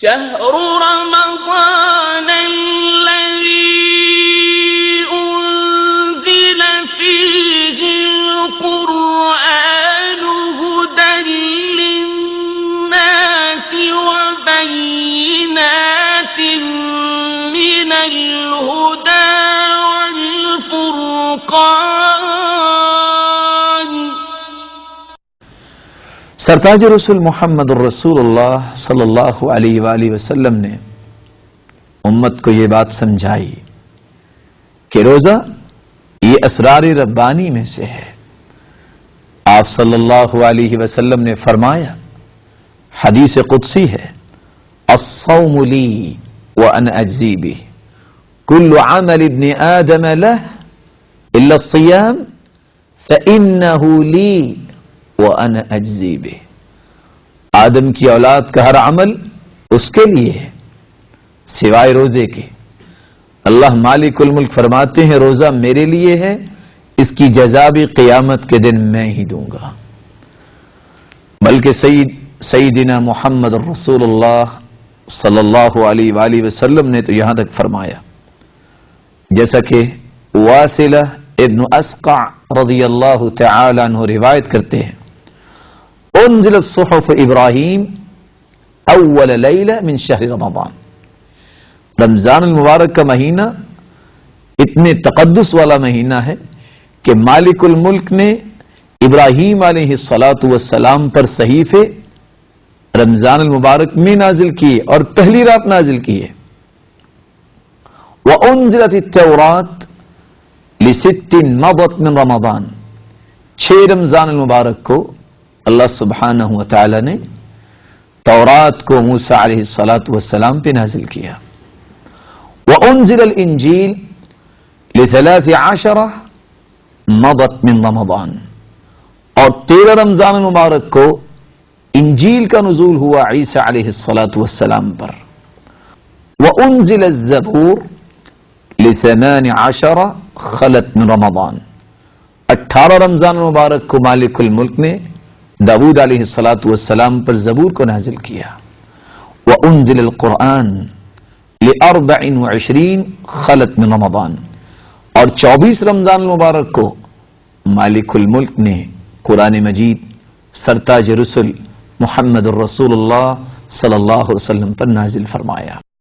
شهر رمضان الذي أنزل فيه القرآن هدى للناس وبينات من الهدى والفرقان. سرتاج رسول محمد الرسول اللہ صلی اللہ علیہ وآلہ وسلم نے امت کو یہ بات سمجھائی کہ روزہ یہ اسرار ربانی میں سے ہے. آپ صلی اللہ علیہ وسلم نے فرمایا، حدیث قدسی ہے، الصوم لی وانا اجزی بہ، کل عمل ابن آدم لہ الا الصیام فانہ لی وَأَنَا أَجْزِي بِهِ. آدم کی اولاد کا ہر عمل اس کے لیے ہے سوائے روزے کے. اللہ مالک الملک فرماتے ہیں روزہ میرے لیے ہے، اس کی جزا بھی قیامت کے دن میں ہی دوں گا. بلکہ سیدنا محمد الرسول اللہ صلی اللہ علیہ وآلہ وسلم نے تو یہاں تک فرمایا، جیسا کہ واصلہ ابن اسقع رضی اللہ تعالی عنہ روایت کرتے ہیں، انزلت صحف ابراہیم اول لیلہ من شہر رمضان. رمضان المبارک کا مہینہ اتنے تقدس والا مہینہ ہے کہ مالک الملک نے ابراہیم علیہ السلام پر صحیفے رمضان المبارک میں نازل کیے اور پہلی رات نازل کیے. وانزلت التوراۃ لست مضت من رمضان. 6 رمضان المبارک کو اللہ سبحانہ وتعالی نے تورات کو موسیٰ علیہ السلام پہ نازل کیا. وانزل الانجیل ل13 مضت من رمضان. اور 13 رمضان المبارک کو انجیل کا نزول ہوا عیسیٰ علیہ السلام پر. وانزل الزبور ل18 خلت من رمضان. 18 رمضان المبارک کو مالک الملک نے داود علیہ السلام پر زبور کو نازل کیا. وانزل القرآن ل24 خلت من رمضان. اور 24 رمضان المبارک کو مالک الملک نے قرآن مجید سرتاج رسول محمد الرسول اللہ صلی اللہ علیہ وسلم پر نازل فرمایا.